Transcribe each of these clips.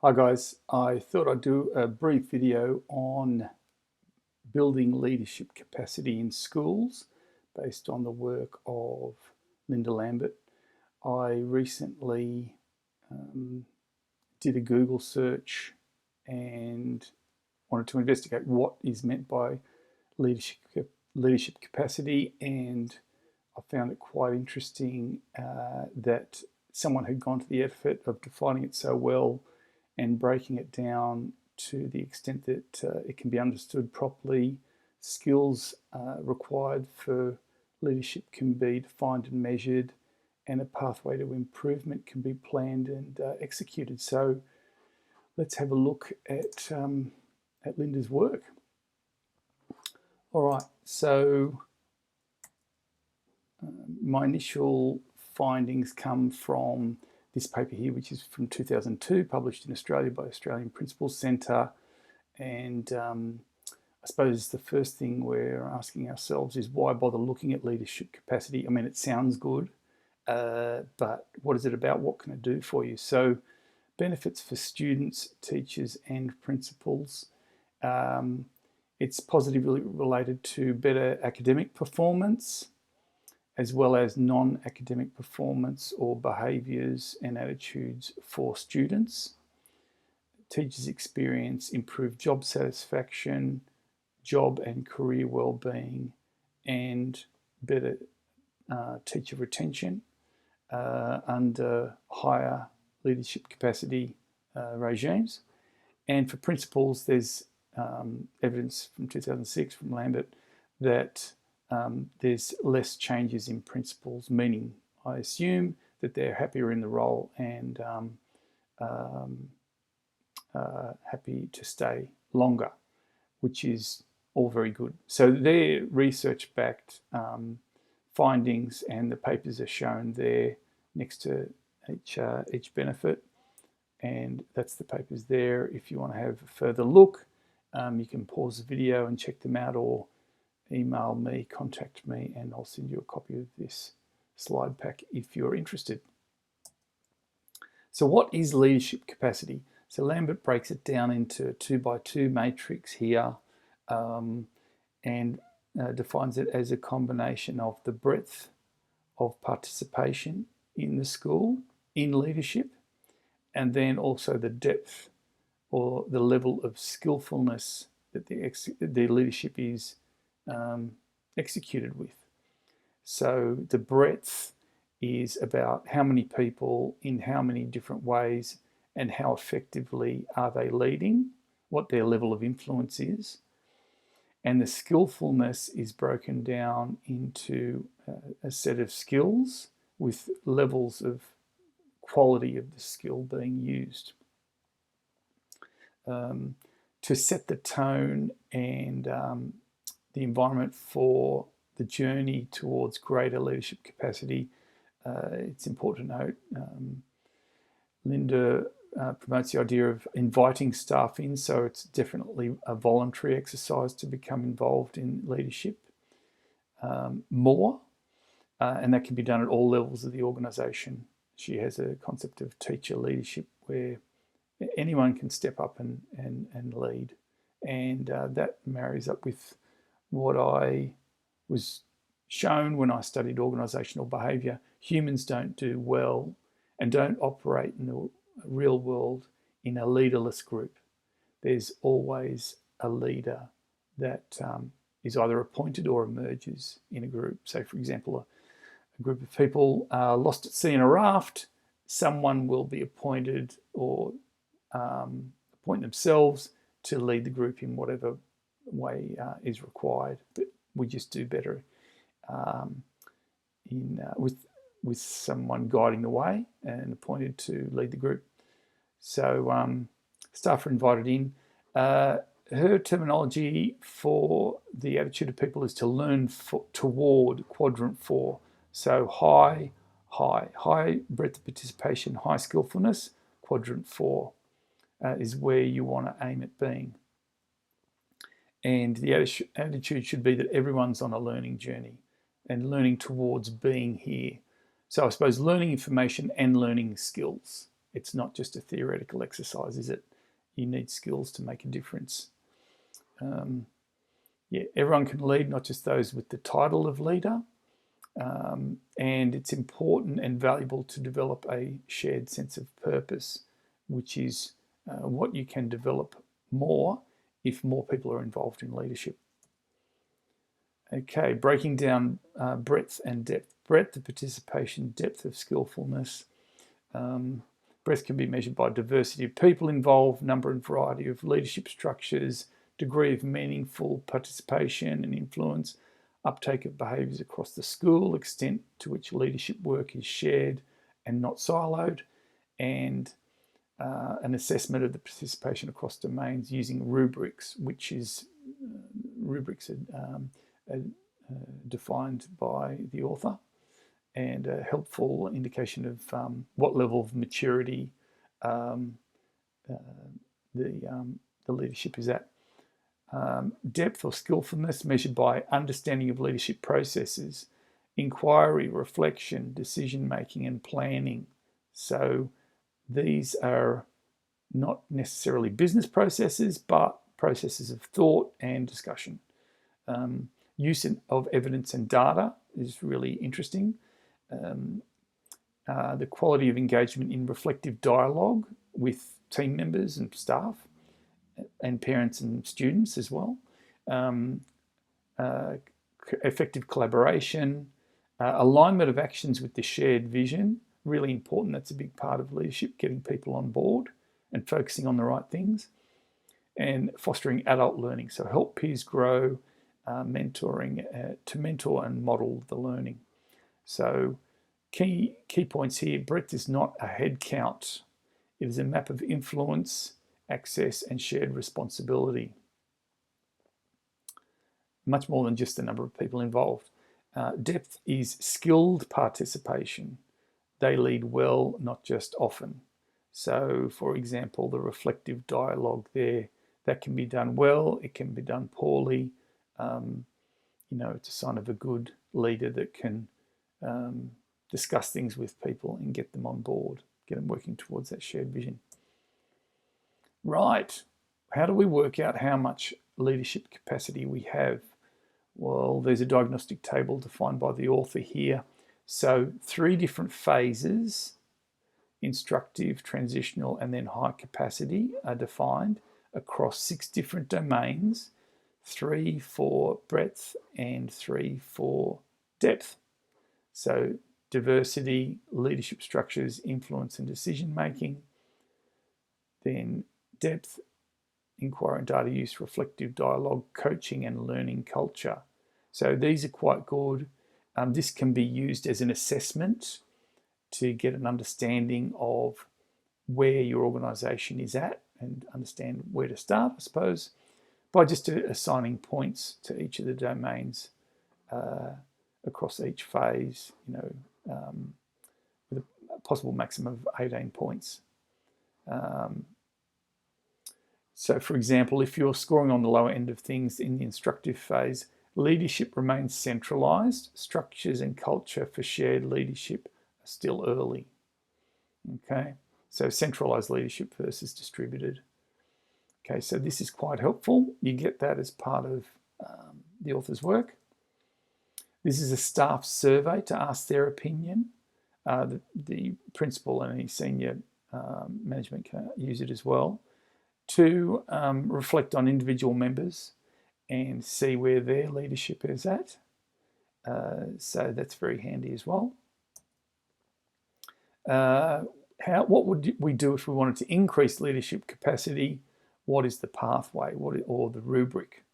Hi guys, I thought I'd do a brief video on building leadership capacity in schools based on the work of Linda Lambert. I recently did a Google search and wanted to investigate what is meant by leadership capacity, and I found it quite interesting that someone had gone to the effort of defining it so well and breaking it down to the extent that it can be understood properly. Skills required for leadership can be defined and measured, and a pathway to improvement can be planned and executed. So let's have a look at Linda's work. All right, so my initial findings come from this paper here, which is from 2002, published in Australia by Australian Principals Centre. And I suppose the first thing we're asking ourselves is, why bother looking at leadership capacity? I mean, it sounds good, but what is it about? What can it do for you? So benefits for students, teachers and principals. It's positively related to better academic performance, as well as non-academic performance or behaviours and attitudes for students. Teachers experience improved job satisfaction, job and career well-being, and better teacher retention under higher leadership capacity regimes. And for principals, there's evidence from 2006 from Lambert that there's less changes in principals, meaning I assume that they're happier in the role and happy to stay longer, which is all very good. So they're research-backed findings, and the papers are shown there next to each benefit, and that's the papers there. If you want to have a further look, you can pause the video and check them out, or email me, contact me, and I'll send you a copy of this slide pack if you're interested. So what is leadership capacity? So Lambert breaks it down into a 2x2 matrix here, and defines it as a combination of the breadth of participation in the school in leadership, and then also the depth or the level of skillfulness that the leadership is executed with. So the breadth is about how many people in how many different ways and how effectively are they leading, what their level of influence is. And the skillfulness is broken down into a set of skills with levels of quality of the skill being used. To set the tone and the environment for the journey towards greater leadership capacity, it's important to note Linda promotes the idea of inviting staff in, so it's definitely a voluntary exercise to become involved in leadership more, and that can be done at all levels of the organisation. She has a concept of teacher leadership where anyone can step up and lead, and that marries up with what I was shown when I studied organisational behaviour. Humans don't do well and don't operate in the real world in a leaderless group. There's always a leader that is either appointed or emerges in a group. So, for example, a group of people lost at sea in a raft, someone will be appointed or appoint themselves to lead the group in whatever way is required. But we just do better with someone guiding the way and appointed to lead the group. So staff are invited in. Her terminology for the attitude of people is to learn toward quadrant 4. So high breadth of participation, high skillfulness. Quadrant 4 is where you want to aim at being. And the attitude should be that everyone's on a learning journey and learning towards being here. So I suppose learning information and learning skills. It's not just a theoretical exercise, is it? You need skills to make a difference. Yeah, everyone can lead, not just those with the title of leader. And it's important and valuable to develop a shared sense of purpose, which is what you can develop more if more people are involved in leadership. Okay, breaking down breadth and depth. Breadth of participation, depth of skillfulness. Breadth can be measured by diversity of people involved, number and variety of leadership structures, degree of meaningful participation and influence, uptake of behaviours across the school, extent to which leadership work is shared and not siloed, and an assessment of the participation across domains using rubrics, which is rubrics are defined by the author, and a helpful indication of what level of maturity the leadership is at. Depth or skillfulness measured by understanding of leadership processes, inquiry, reflection, decision making, and planning. So these are not necessarily business processes, but processes of thought and discussion. Use of evidence and data is really interesting. The quality of engagement in reflective dialogue with team members and staff, and parents and students as well. Effective collaboration, alignment of actions with the shared vision, really important. That's a big part of leadership, getting people on board and focusing on the right things. And fostering adult learning, so help peers grow, mentoring to mentor and model the learning. So key points here: breadth is not a head count. It is a map of influence, access, and shared responsibility. Much more than just the number of people involved. Depth is skilled participation. They lead well, not just often. So, for example, the reflective dialogue there, that can be done well, it can be done poorly. It's a sign of a good leader that can discuss things with people and get them on board, get them working towards that shared vision. Right, how do we work out how much leadership capacity we have? Well, there's a diagnostic table defined by the author here. So 3 different phases, instructive, transitional, and then high capacity, are defined across 6 different domains, 3 for breadth and 3 for depth. So diversity, leadership structures, influence and decision making. Then depth, inquiry and data use, reflective dialogue, coaching and learning culture. So these are quite good. This can be used as an assessment to get an understanding of where your organisation is at and understand where to start, I suppose, by just assigning points to each of the domains across each phase, with a possible maximum of 18 points. So, for example, if you're scoring on the lower end of things in the instructive phase, leadership remains centralised. Structures and culture for shared leadership are still early. Okay, so centralised leadership versus distributed. Okay, so this is quite helpful. You get that as part of the author's work. This is a staff survey to ask their opinion. The principal and any senior management can use it as well, to reflect on individual members and see where their leadership is at. So that's very handy as well. What would we do if we wanted to increase leadership capacity? What is the pathway or the rubric?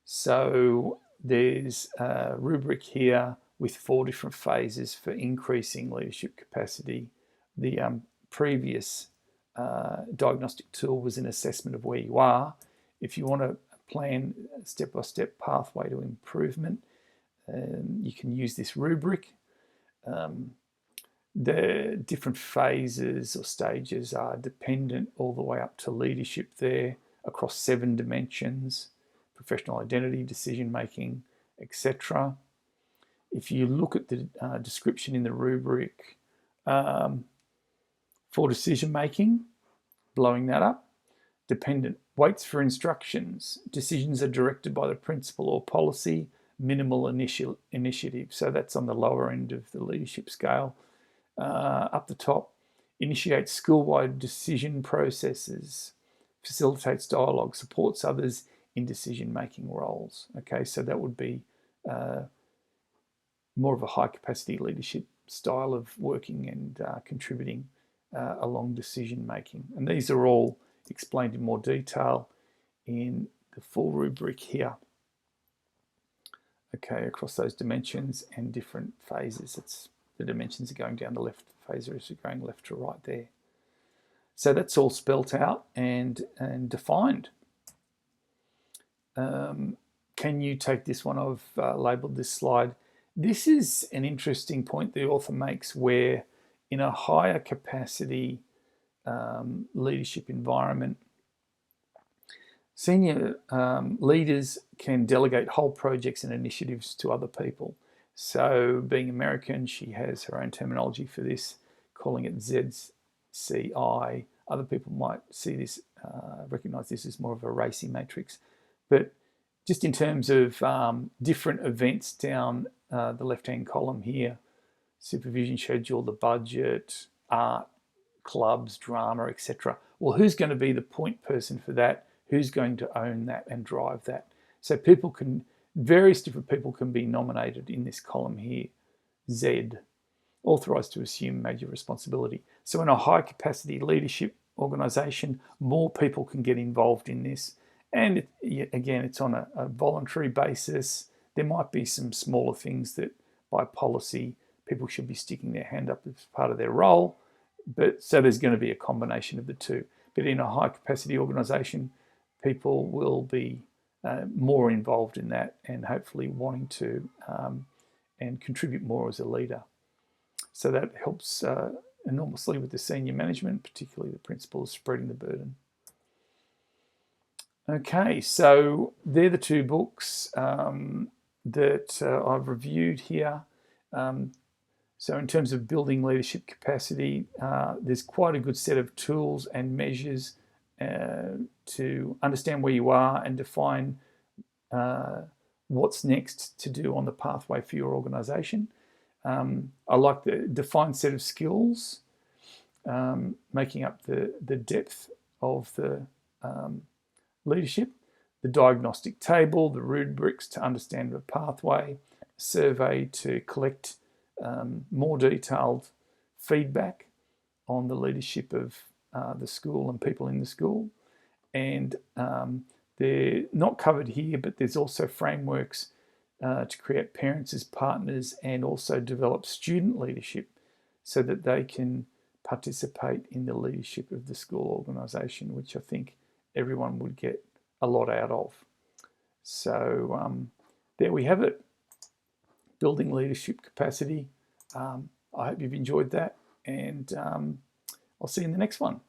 So there's a rubric here with 4 different phases for increasing leadership capacity. The previous diagnostic tool was an assessment of where you are. If you want to plan a step-by-step pathway to improvement, you can use this rubric. The different phases or stages are dependent all the way up to leadership there across 7 dimensions: professional identity, decision making, etc. If you look at the description in the rubric, For decision making, blowing that up. Dependent, waits for instructions. Decisions are directed by the principal or policy. Minimal initiative. So that's on the lower end of the leadership scale. Up the top, initiates school-wide decision processes, facilitates dialogue, supports others in decision-making roles. Okay, so that would be more of a high-capacity leadership style of working and contributing along decision-making. And these are all explained in more detail in the full rubric here. Okay, across those dimensions and different phases. The dimensions are going down the left, phases are going left to right there. So that's all spelt out and defined. Can you take this one? I've labelled this slide. This is an interesting point the author makes, where in a higher capacity leadership environment, senior leaders can delegate whole projects and initiatives to other people. So being American, she has her own terminology for this, calling it ZCI. Other people might see this, recognize this as more of a racy matrix. But just in terms of different events down the left-hand column here, supervision schedule, the budget, art, clubs, drama, etc. Well, who's going to be the point person for that? Who's going to own that and drive that? So people can, various different people can be nominated in this column here. Z, authorised to assume major responsibility. So in a high capacity leadership organisation, more people can get involved in this. And again, it's on a voluntary basis. There might be some smaller things that by policy, people should be sticking their hand up as part of their role. But so there's going to be a combination of the two. But in a high capacity organisation, people will be more involved in that and hopefully wanting to and contribute more as a leader. So that helps enormously with the senior management, particularly the principals, spreading the burden. Okay, so they're the two books that I've reviewed here. So in terms of building leadership capacity, there's quite a good set of tools and measures to understand where you are and define what's next to do on the pathway for your organisation. I like the defined set of skills, making up the depth of the leadership, the diagnostic table, the rubrics to understand the pathway, survey to collect more detailed feedback on the leadership of the school and people in the school. And they're not covered here, but there's also frameworks to create parents as partners and also develop student leadership so that they can participate in the leadership of the school organisation, which I think everyone would get a lot out of. So there we have it, building leadership capacity. I hope you've enjoyed that, and I'll see you in the next one.